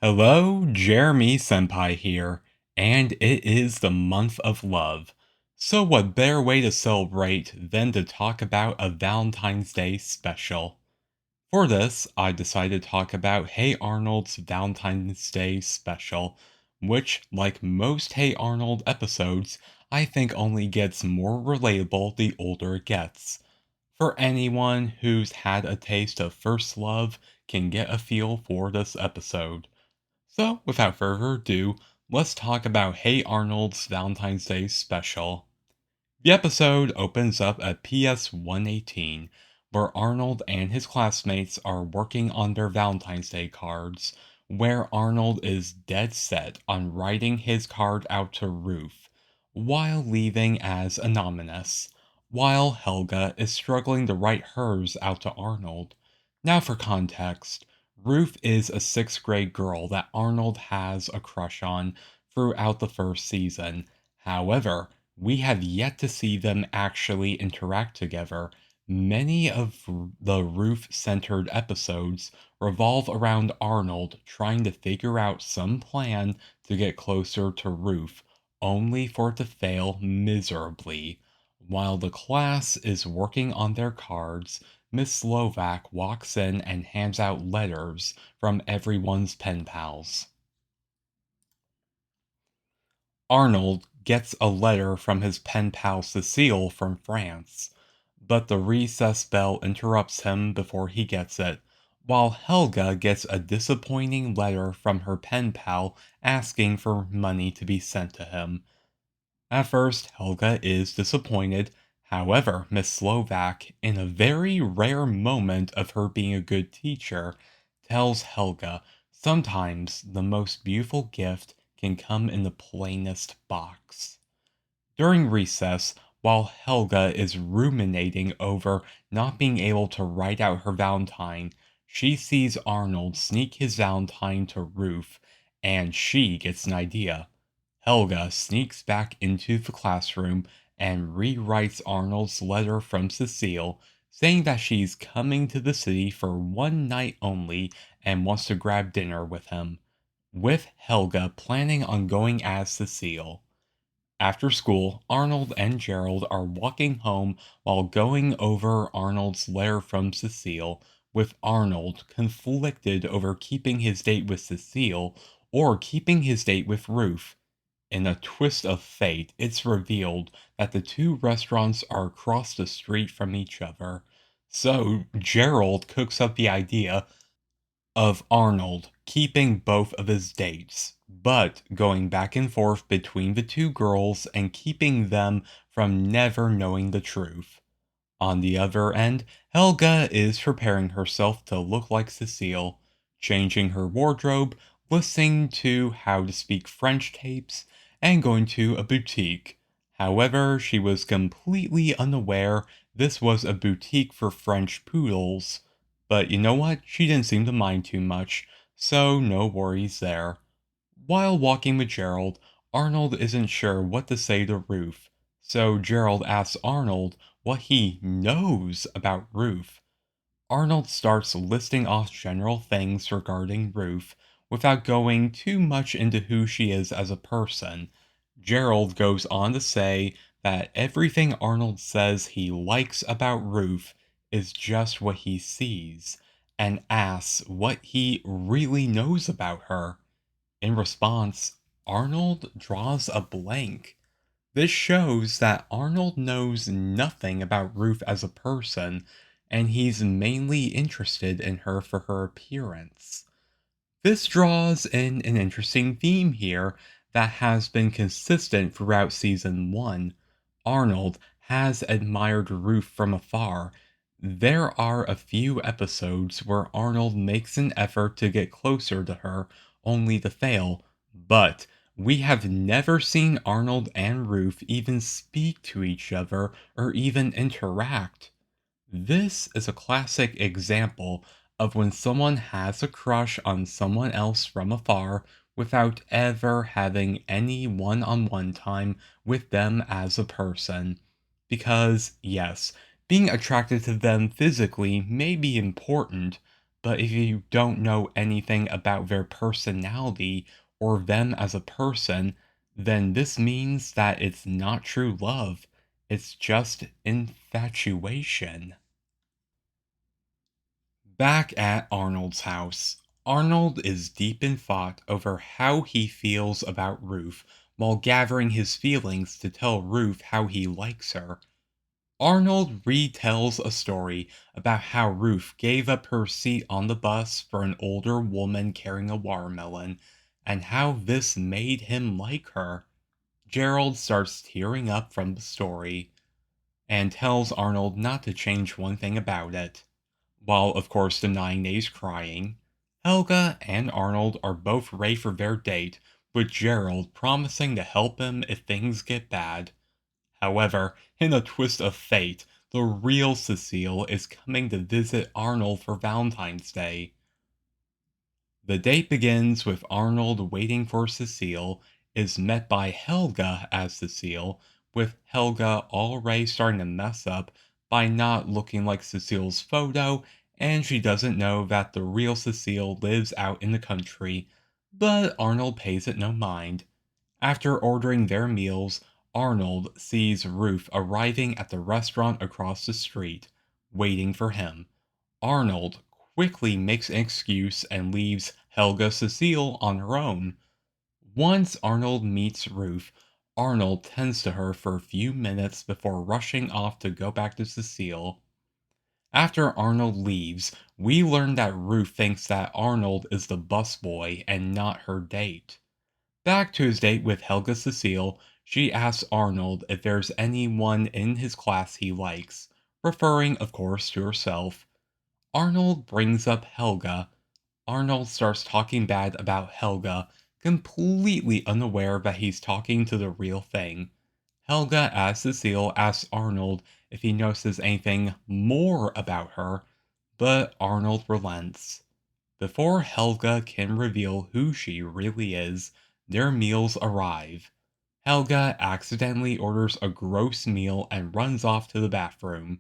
Hello, Jeremy Senpai here, and it is the month of love. So, what better way to celebrate than to talk about a Valentine's Day special? For this, I decided to talk about Hey Arnold's Valentine's Day special, which, like most Hey Arnold episodes, I think only gets more relatable the older it gets. For anyone who's had a taste of first love can get a feel for this episode. So, without further ado, let's talk about Hey Arnold's Valentine's Day special. The episode opens up at PS 118, where Arnold and his classmates are working on their Valentine's Day cards, where Arnold is dead set on writing his card out to Ruth, while leaving as anonymous, while Helga is struggling to write hers out to Arnold. Now, for context, Ruth is a sixth grade girl that Arnold has a crush on throughout the first season. However, we have yet to see them actually interact together. Many of the Ruth centered episodes revolve around Arnold trying to figure out some plan to get closer to Ruth, only for it to fail miserably. While the class is working on their cards, Miss Slovak walks in and hands out letters from everyone's pen pals. Arnold gets a letter from his pen pal Cecile from France, but the recess bell interrupts him before he gets it, while Helga gets a disappointing letter from her pen pal asking for money to be sent to him. At first, Helga is disappointed. However, Miss Slovak, in a very rare moment of her being a good teacher, tells Helga sometimes the most beautiful gift can come in the plainest box. During recess, while Helga is ruminating over not being able to write out her Valentine, she sees Arnold sneak his Valentine to Ruth, and she gets an idea. Helga sneaks back into the classroom and rewrites Arnold's letter from Cecile, saying that she's coming to the city for one night only and wants to grab dinner with him, with Helga planning on going as Cecile. After school, Arnold and Gerald are walking home while going over Arnold's letter from Cecile, with Arnold conflicted over keeping his date with Cecile or keeping his date with Ruth. In a twist of fate, it's revealed that the two restaurants are across the street from each other. So, Gerald cooks up the idea of Arnold keeping both of his dates, but going back and forth between the two girls and keeping them from never knowing the truth. On the other end, Helga is preparing herself to look like Cecile, changing her wardrobe, listening to how to speak French tapes, and going to a boutique. However, she was completely unaware this was a boutique for French poodles. But you know what? She didn't seem to mind too much, so no worries there. While walking with Gerald, Arnold isn't sure what to say to Ruth, so Gerald asks Arnold what he knows about Ruth. Arnold starts listing off general things regarding Ruth without going too much into who she is as a person. Gerald goes on to say that everything Arnold says he likes about Ruth is just what he sees, and asks what he really knows about her. In response, Arnold draws a blank. This shows that Arnold knows nothing about Ruth as a person, and he's mainly interested in her for her appearance. This draws in an interesting theme here that has been consistent throughout season 1. Arnold has admired Ruth from afar. There are a few episodes where Arnold makes an effort to get closer to her, only to fail, but we have never seen Arnold and Ruth even speak to each other or even interact. This is a classic example of when someone has a crush on someone else from afar without ever having any one on one time with them as a person. Because, yes, being attracted to them physically may be important, But if you don't know anything about their personality or them as a person, then this means that it's not true love. It's just infatuation. Back at Arnold's house, Arnold is deep in thought over how he feels about Ruth while gathering his feelings to tell Ruth how he likes her. Arnold retells a story about how Ruth gave up her seat on the bus for an older woman carrying a watermelon, and how this made him like her. Gerald starts tearing up from the story and tells Arnold not to change one thing about it, while of course denying that he's crying. Helga and Arnold are both ready for their date, with Gerald promising to help him if things get bad. However, in a twist of fate, the real Cecile is coming to visit Arnold for Valentine's Day. The date begins with Arnold waiting for Cecile, is met by Helga as Cecile, with Helga already starting to mess up by not looking like Cecile's photo, and she doesn't know that the real Cecile lives out in the country, but Arnold pays it no mind. After ordering their meals, Arnold sees Ruth arriving at the restaurant across the street, waiting for him. Arnold quickly makes an excuse and leaves Helga Cecile on her own. Once Arnold meets Ruth, Arnold tends to her for a few minutes before rushing off to go back to Cecile. After Arnold leaves, we learn that Ruth thinks that Arnold is the busboy and not her date. Back to his date with Helga Cecile, she asks Arnold if there's anyone in his class he likes, referring, of course, to herself. Arnold brings up Helga. Arnold starts talking bad about Helga, completely unaware that he's talking to the real thing. Helga, as Cecile, asks Arnold if he notices anything more about her, but Arnold relents. Before Helga can reveal who she really is, their meals arrive. Helga accidentally orders a gross meal and runs off to the bathroom.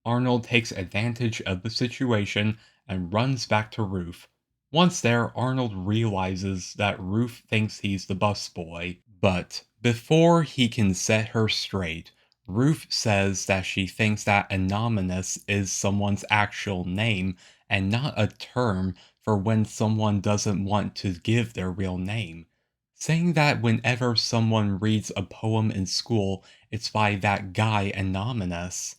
Arnold takes advantage of the situation and runs back to Ruth. Once there, Arnold realizes that Ruth thinks he's the busboy, but before he can set her straight, Ruth says that she thinks that anonymous is someone's actual name and not a term for when someone doesn't want to give their real name. Saying that whenever someone reads a poem in school, it's by that guy anonymous.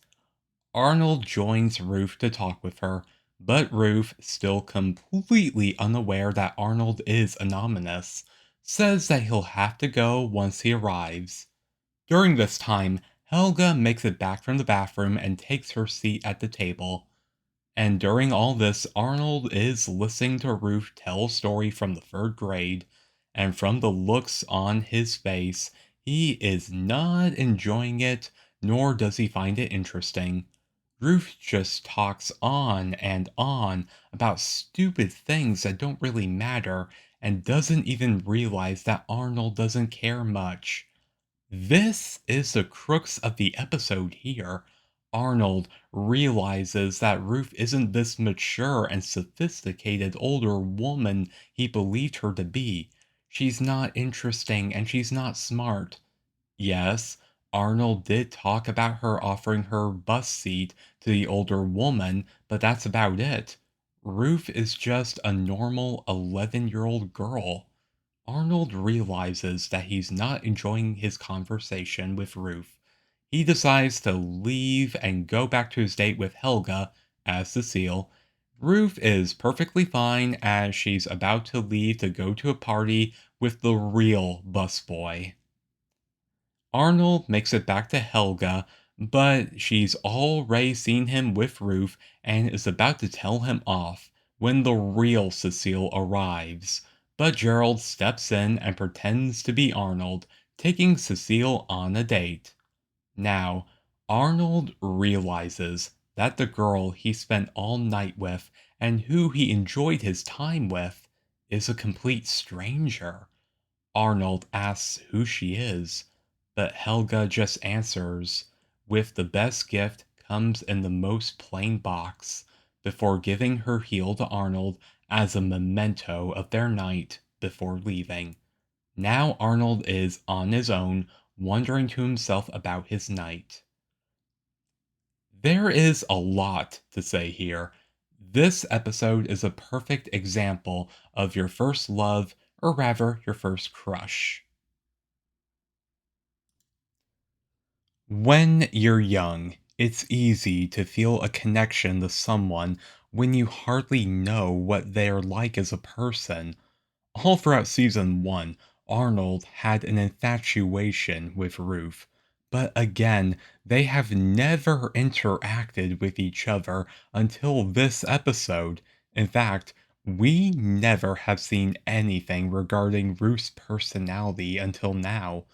Arnold joins Ruth to talk with her, but Ruth, still completely unaware that Arnold is anonymous, says that he'll have to go once he arrives. During this time, Helga makes it back from the bathroom and takes her seat at the table. And during all this, Arnold is listening to Ruth tell a story from the third grade, and from the looks on his face, he is not enjoying it, nor does he find it interesting. Ruth just talks on and on about stupid things that don't really matter, and doesn't even realize that Arnold doesn't care much. This is the crux of the episode here. Arnold realizes that Ruth isn't this mature and sophisticated older woman he believed her to be. She's not interesting and she's not smart. Yes, Arnold did talk about her offering her bus seat to the older woman, but that's about it. Ruth is just a normal 11-year-old girl. Arnold realizes that he's not enjoying his conversation with Ruth. He decides to leave and go back to his date with Helga as Cecile. Ruth is perfectly fine as she's about to leave to go to a party with the real busboy. Arnold makes it back to Helga, but she's already seen him with Ruth and is about to tell him off when the real Cecile arrives. But Gerald steps in and pretends to be Arnold, taking Cecile on a date. Now, Arnold realizes that the girl he spent all night with and who he enjoyed his time with is a complete stranger. Arnold asks who she is, but Helga just answers with the best gift comes in the most plain box. before giving her heel to Arnold as a memento of their night before leaving. Now Arnold is on his own, wondering to himself about his night. There is a lot to say here. This episode is a perfect example of your first love, or rather, your first crush. When you're young, it's easy to feel a connection to someone when you hardly know what they're like as a person. All throughout season 1, Arnold had an infatuation with Ruth, but again, they have never interacted with each other until this episode. In fact, we never have seen anything regarding Ruth's personality until now.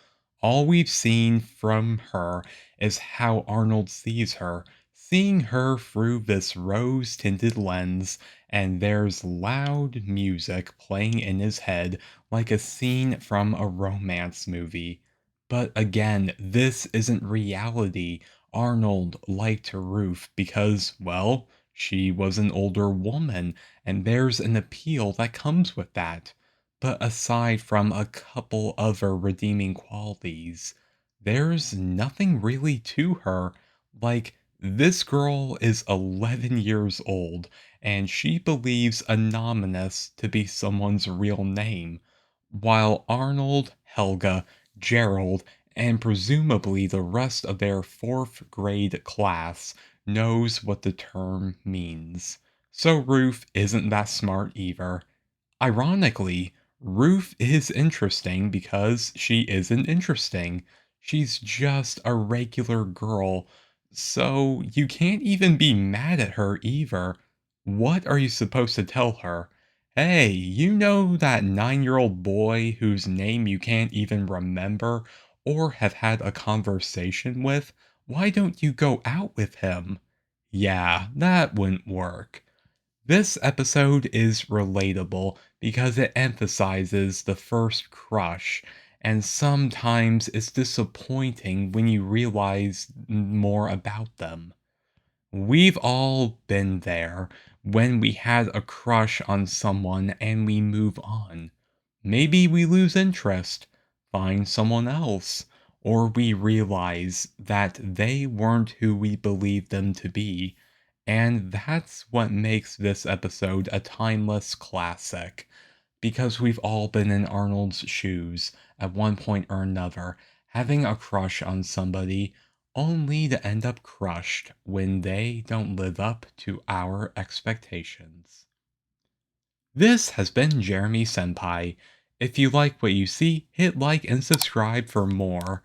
All we've seen from her is how Arnold sees her, seeing her through this rose tinted lens, and there's loud music playing in his head like a scene from a romance movie. But again, this isn't reality. Arnold liked Ruth because, well, she was an older woman, and there's an appeal that comes with that. But aside from a couple other redeeming qualities, there's nothing really to her. Like, this girl is 11 years old, and she believes Anonymous to be someone's real name, while Arnold, Helga, Gerald, and presumably the rest of their fourth grade class knows what the term means. So Ruth isn't that smart either. Ironically, Ruth is interesting because she isn't interesting. She's just a regular girl, so you can't even be mad at her either. What are you supposed to tell her? Hey, you know that 9-year-old boy whose name you can't even remember or have had a conversation with? Why don't you go out with him? Yeah, that wouldn't work. This episode is relatable because it emphasizes the first crush, and sometimes it's disappointing when you realize more about them. We've all been there when we had a crush on someone and we move on. Maybe we lose interest, find someone else, or we realize that they weren't who we believed them to be. And that's what makes this episode a timeless classic, because we've all been in Arnold's shoes at one point or another, having a crush on somebody, only to end up crushed when they don't live up to our expectations. This has been Jeremy Senpai. If you like what you see, hit like and subscribe for more.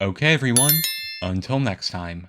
Okay, everyone, until next time.